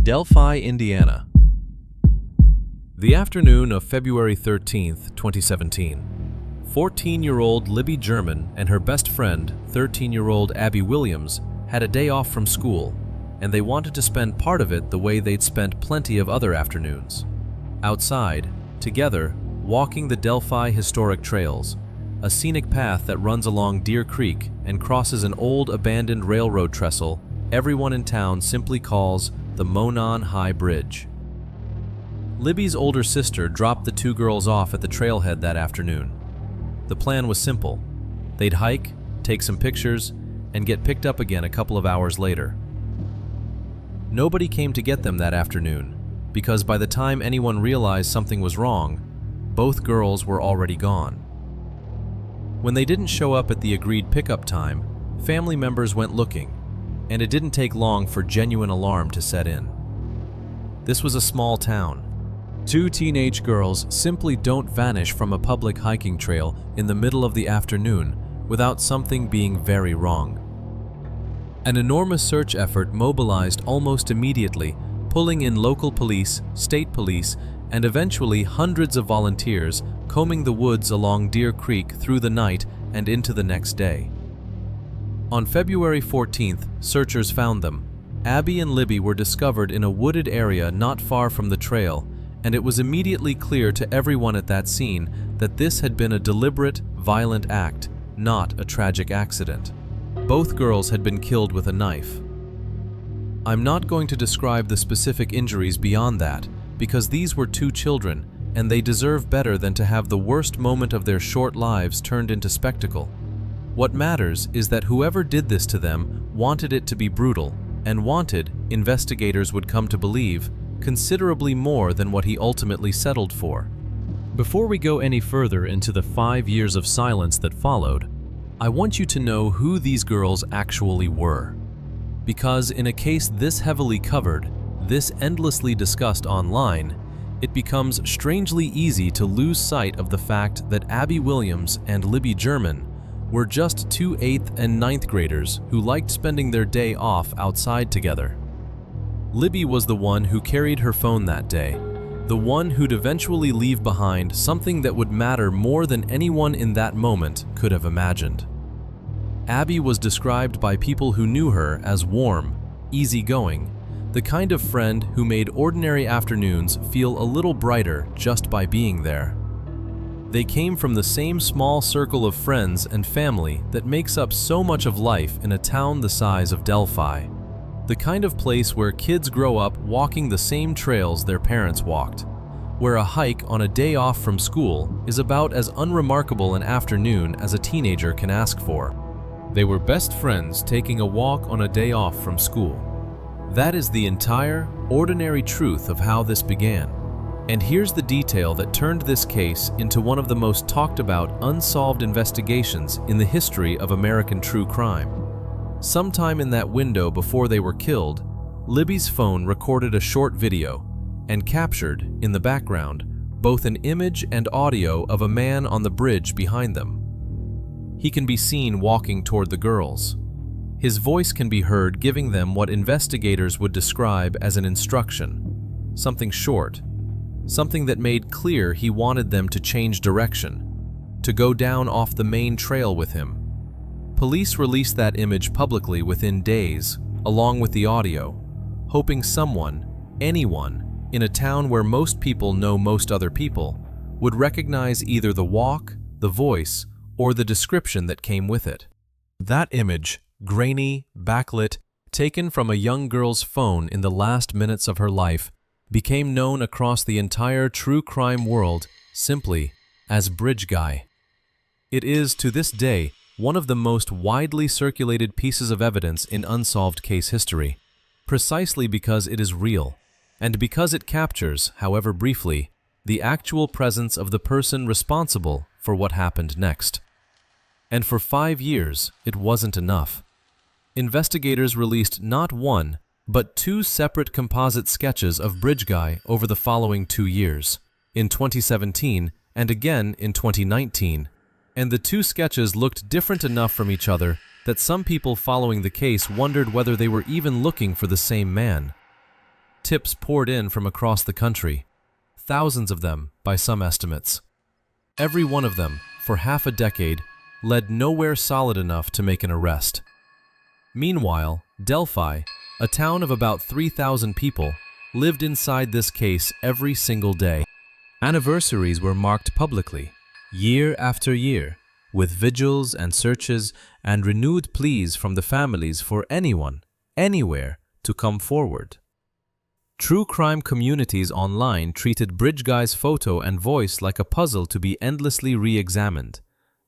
Delphi, Indiana. The afternoon of February 13th, 2017. 14-year-old Libby German and her best friend, 13-year-old Abby Williams, had a day off from school, and they wanted to spend part of it the way they'd spent plenty of other afternoons. Outside, together, walking the Delphi historic trails, a scenic path that runs along Deer Creek and crosses an old abandoned railroad trestle everyone in town simply calls the Monon High Bridge. Libby's older sister dropped the two girls off at the trailhead that afternoon. The plan was simple. They'd hike, take some pictures, and get picked up again a couple of hours later. Nobody came to get them that afternoon, because by the time anyone realized something was wrong, both girls were already gone. When they didn't show up at the agreed pickup time, family members went looking, and it didn't take long for genuine alarm to set in. This was a small town. Two teenage girls simply don't vanish from a public hiking trail in the middle of the afternoon without something being very wrong. An enormous search effort mobilized almost immediately, pulling in local police, state police, and eventually hundreds of volunteers combing the woods along Deer Creek through the night and into the next day. On February 14th, searchers found them. Abby and Libby were discovered in a wooded area not far from the trail, and it was immediately clear to everyone at that scene that this had been a deliberate, violent act, not a tragic accident. Both girls had been killed with a knife. I'm not going to describe the specific injuries beyond that, because these were two children, and they deserve better than to have the worst moment of their short lives turned into spectacle. What matters is that whoever did this to them wanted it to be brutal, and wanted, investigators would come to believe, considerably more than what he ultimately settled for. Before we go any further into the 5 years of silence that followed, I want you to know who these girls actually were. Because in a case this heavily covered, this endlessly discussed online, it becomes strangely easy to lose sight of the fact that Abby Williams and Libby German were just two 8th and 9th graders who liked spending their day off outside together. Libby was the one who carried her phone that day, the one who'd eventually leave behind something that would matter more than anyone in that moment could have imagined. Abby was described by people who knew her as warm, easygoing, the kind of friend who made ordinary afternoons feel a little brighter just by being there. They came from the same small circle of friends and family that makes up so much of life in a town the size of Delphi. The kind of place where kids grow up walking the same trails their parents walked, where a hike on a day off from school is about as unremarkable an afternoon as a teenager can ask for. They were best friends taking a walk on a day off from school. That is the entire, ordinary truth of how this began. And here's the detail that turned this case into one of the most talked about unsolved investigations in the history of American true crime. Sometime in that window before they were killed, Libby's phone recorded a short video and captured, in the background, both an image and audio of a man on the bridge behind them. He can be seen walking toward the girls. His voice can be heard giving them what investigators would describe as an instruction, something short, something that made clear he wanted them to change direction, to go down off the main trail with him. Police released that image publicly within days, along with the audio, hoping someone, anyone, in a town where most people know most other people, would recognize either the walk, the voice, or the description that came with it. That image, grainy, backlit, taken from a young girl's phone in the last minutes of her life, became known across the entire true crime world simply as Bridge Guy. It is, to this day, one of the most widely circulated pieces of evidence in unsolved case history, precisely because it is real, and because it captures, however briefly, the actual presence of the person responsible for what happened next. And for 5 years, it wasn't enough. Investigators released not one, but two separate composite sketches of Bridge Guy over the following 2 years, in 2017 and again in 2019, and the two sketches looked different enough from each other that some people following the case wondered whether they were even looking for the same man. tips poured in from across the country, thousands of them by some estimates. Every one of them, for half a decade, led nowhere solid enough to make an arrest. Meanwhile, Delphi, a town of about 3,000 people, lived inside this case every single day. Anniversaries were marked publicly, year after year, with vigils and searches and renewed pleas from the families for anyone, anywhere, to come forward. True crime communities online treated Bridge Guy's photo and voice like a puzzle to be endlessly re-examined,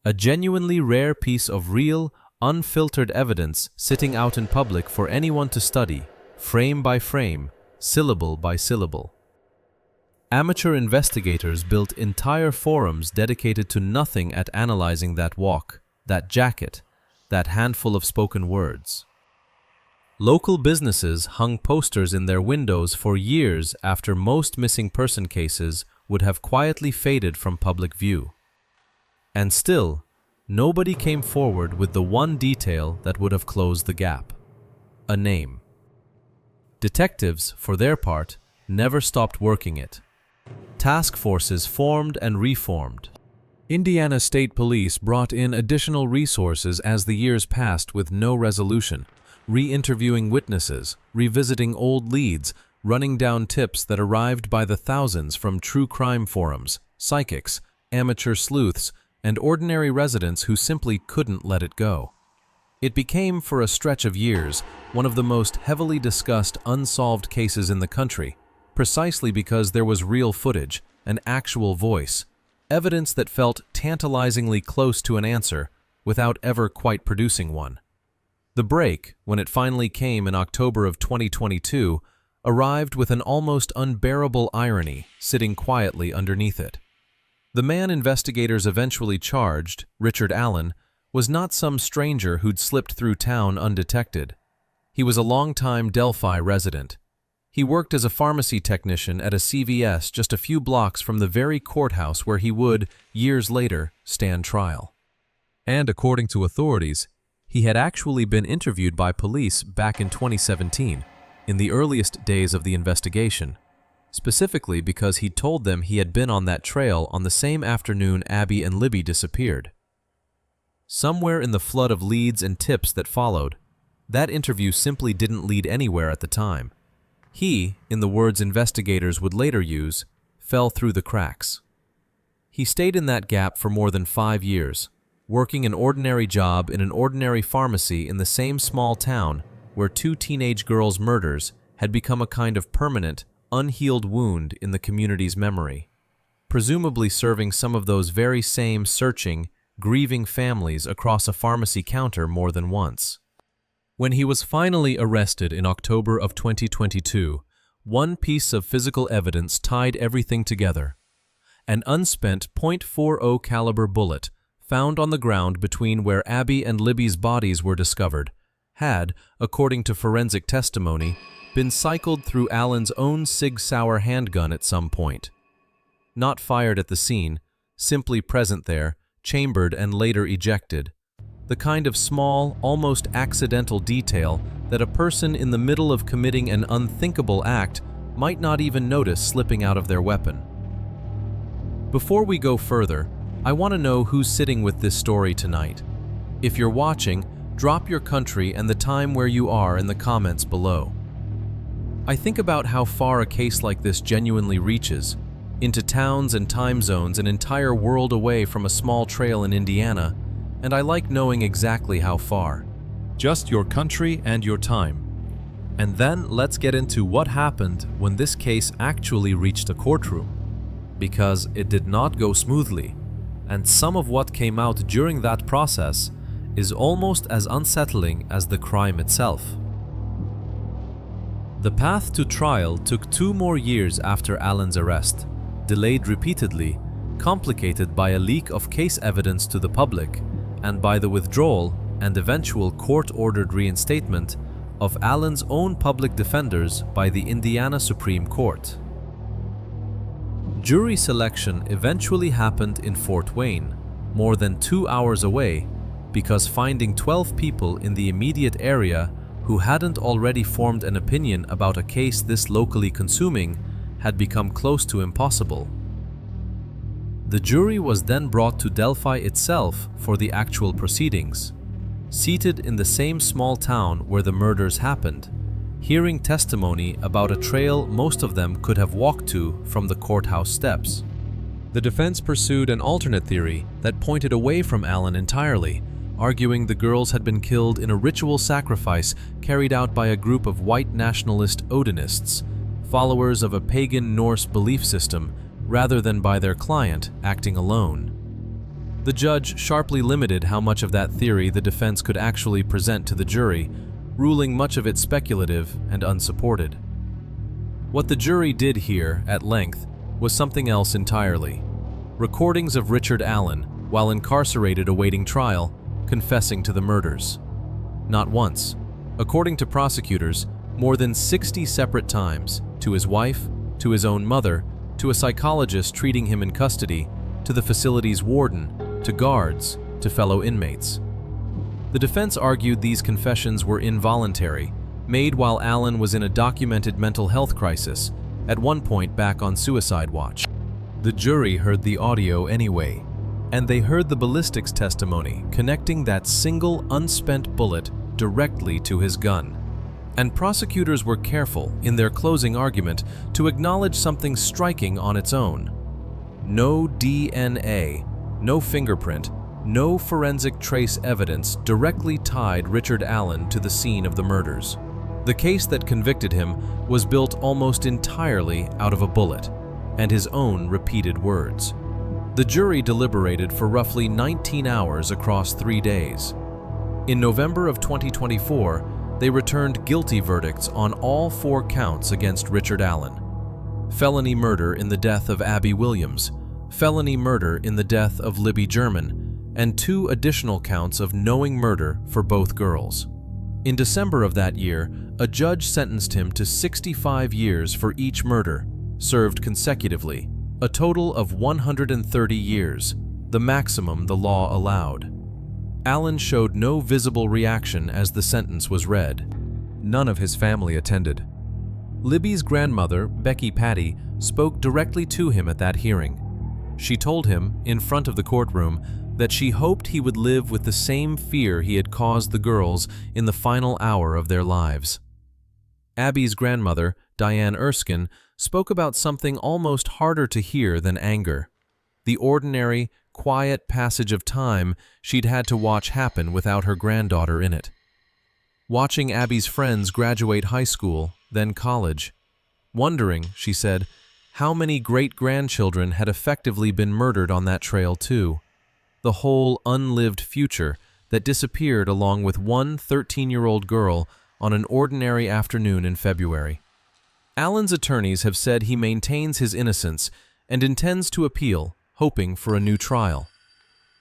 a genuinely rare piece of real, unfiltered evidence sitting out in public for anyone to study, frame by frame, syllable by syllable. Amateur investigators built entire forums dedicated to nothing at analyzing that walk, that jacket, that handful of spoken words. Local businesses hung posters in their windows for years after most missing person cases would have quietly faded from public view. And still, nobody came forward with the one detail that would have closed the gap: a name. Detectives, for their part, never stopped working it. Task forces formed and reformed. Indiana State Police brought in additional resources as the years passed with no resolution, re-interviewing witnesses, revisiting old leads, running down tips that arrived by the thousands from true crime forums, psychics, amateur sleuths, and ordinary residents who simply couldn't let it go. It became, for a stretch of years, one of the most heavily discussed unsolved cases in the country, precisely because there was real footage, an actual voice, evidence that felt tantalizingly close to an answer without ever quite producing one. The break, when it finally came in October of 2022, arrived with an almost unbearable irony sitting quietly underneath it. The man investigators eventually charged, Richard Allen, was not some stranger who'd slipped through town undetected. He was a longtime Delphi resident. He worked as a pharmacy technician at a CVS just a few blocks from the very courthouse where he would, years later, stand trial. And according to authorities, he had actually been interviewed by police back in 2017, in the earliest days of the investigation, specifically because he told them he had been on that trail on the same afternoon Abby and Libby disappeared. Somewhere in the flood of leads and tips that followed, that interview simply didn't lead anywhere at the time. He, in the words investigators would later use, fell through the cracks. He stayed in that gap for more than 5 years, working an ordinary job in an ordinary pharmacy in the same small town where 2 teenage girls' murders had become a kind of permanent, unhealed wound in the community's memory, presumably serving some of those very same searching, grieving families across a pharmacy counter more than once. When he was finally arrested in October of 2022, one piece of physical evidence tied everything together: an unspent .40 caliber bullet found on the ground between where Abby and Libby's bodies were discovered had, according to forensic testimony, been cycled through Allen's own Sig Sauer handgun at some point. Not fired at the scene, simply present there, chambered and later ejected. The kind of small, almost accidental detail that a person in the middle of committing an unthinkable act might not even notice slipping out of their weapon. Before we go further, I want to know who's sitting with this story tonight. If you're watching, drop your country and the time where you are in the comments below. I think about how far a case like this genuinely reaches, into towns and time zones an entire world away from a small trail in Indiana, and I like knowing exactly how far. Just your country and your time. And then let's get into what happened when this case actually reached a courtroom. Because it did not go smoothly, and some of what came out during that process is almost as unsettling as the crime itself. The path to trial took 2 more years after Allen's arrest, delayed repeatedly, complicated by a leak of case evidence to the public, and by the withdrawal and eventual court-ordered reinstatement of Allen's own public defenders by the Indiana Supreme Court. Jury selection eventually happened in Fort Wayne, more than 2 hours away, because finding 12 people in the immediate area who hadn't already formed an opinion about a case this locally consuming, had become close to impossible. The jury was then brought to Delphi itself for the actual proceedings, seated in the same small town where the murders happened, hearing testimony about a trail most of them could have walked to from the courthouse steps. The defense pursued an alternate theory that pointed away from Allen entirely, arguing the girls had been killed in a ritual sacrifice carried out by a group of white nationalist Odinists, followers of a pagan Norse belief system, rather than by their client acting alone. The judge sharply limited how much of that theory the defense could actually present to the jury, ruling much of it speculative and unsupported. What the jury did hear, at length, was something else entirely. Recordings of Richard Allen, while incarcerated awaiting trial, confessing to the murders. Not once. According to prosecutors, more than 60 separate times, to his wife, to his own mother, to a psychologist treating him in custody, to the facility's warden, to guards, to fellow inmates. The defense argued these confessions were involuntary, made while Allen was in a documented mental health crisis, at one point back on suicide watch. The jury heard the audio anyway, and they heard the ballistics testimony connecting that single unspent bullet directly to his gun. And prosecutors were careful in their closing argument to acknowledge something striking on its own. No DNA, no fingerprint, no forensic trace evidence directly tied Richard Allen to the scene of the murders. The case that convicted him was built almost entirely out of a bullet and his own repeated words. The jury deliberated for roughly 19 hours across 3 days. In November of 2024, they returned guilty verdicts on all 4 counts against Richard Allen. Felony murder in the death of Abby Williams, felony murder in the death of Libby German, and 2 additional counts of knowing murder for both girls. In December of that year, a judge sentenced him to 65 years for each murder, served consecutively, a total of 130 years, the maximum the law allowed. Allen showed no visible reaction as the sentence was read. None of his family attended. Libby's grandmother, Becky Patty, spoke directly to him at that hearing. She told him, in front of the courtroom, that she hoped he would live with the same fear he had caused the girls in the final hour of their lives. Abby's grandmother, Diane Erskine, spoke about something almost harder to hear than anger. The ordinary, quiet passage of time she'd had to watch happen without her granddaughter in it. Watching Abby's friends graduate high school, then college. Wondering, she said, how many great-grandchildren had effectively been murdered on that trail too. The whole unlived future that disappeared along with one 13-year-old girl on an ordinary afternoon in February. Allen's attorneys have said he maintains his innocence and intends to appeal, hoping for a new trial.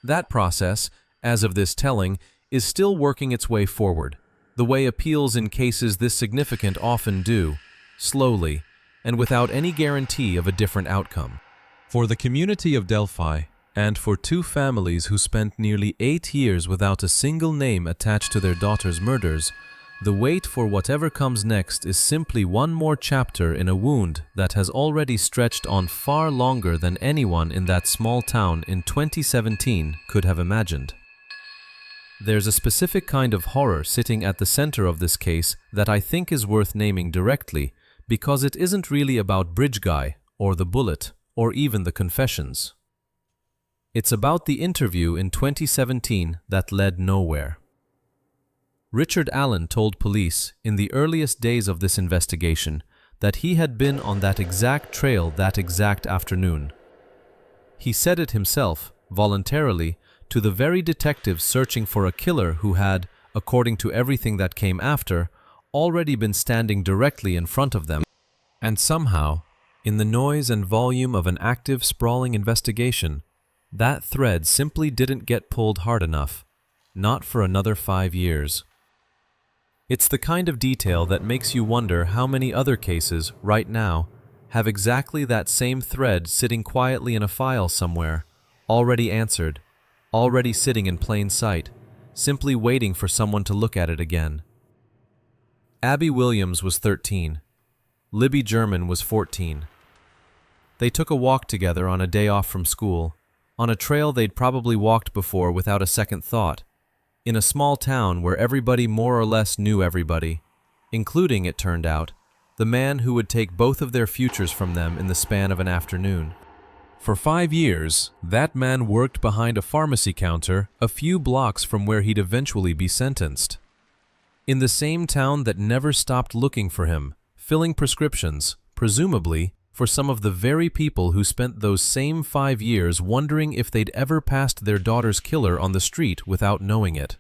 That process, as of this telling, is still working its way forward, the way appeals in cases this significant often do, slowly, and without any guarantee of a different outcome. For the community of Delphi, and for 2 families who spent nearly 8 years without a single name attached to their daughter's murders, the wait for whatever comes next is simply one more chapter in a wound that has already stretched on far longer than anyone in that small town in 2017 could have imagined. There's a specific kind of horror sitting at the center of this case that I think is worth naming directly, because it isn't really about Bridge Guy, or the bullet, or even the confessions. It's about the interview in 2017 that led nowhere. Richard Allen told police in the earliest days of this investigation that he had been on that exact trail that exact afternoon. He said it himself, voluntarily, to the very detectives searching for a killer who had, according to everything that came after, already been standing directly in front of them. And somehow, in the noise and volume of an active, sprawling investigation, that thread simply didn't get pulled hard enough, not for another 5 years. It's the kind of detail that makes you wonder how many other cases, right now, have exactly that same thread sitting quietly in a file somewhere, already answered, already sitting in plain sight, simply waiting for someone to look at it again. Abby Williams was 13. Libby German was 14. They took a walk together on a day off from school, on a trail they'd probably walked before without a second thought, in a small town where everybody more or less knew everybody, including, it turned out, the man who would take both of their futures from them in the span of an afternoon. For 5 years, that man worked behind a pharmacy counter a few blocks from where he'd eventually be sentenced. In the same town that never stopped looking for him, filling prescriptions, presumably, for some of the very people who spent those same 5 years wondering if they'd ever passed their daughter's killer on the street without knowing it.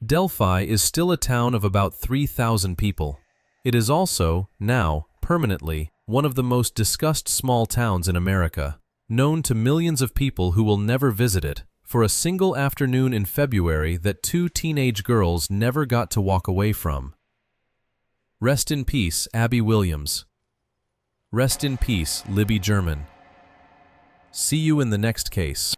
Delphi is still a town of about 3,000 people. It is also, now, permanently, one of the most discussed small towns in America, known to millions of people who will never visit it, for a single afternoon in February that 2 teenage girls never got to walk away from. Rest in peace, Abby Williams. Rest in peace, Libby German. See you in the next case.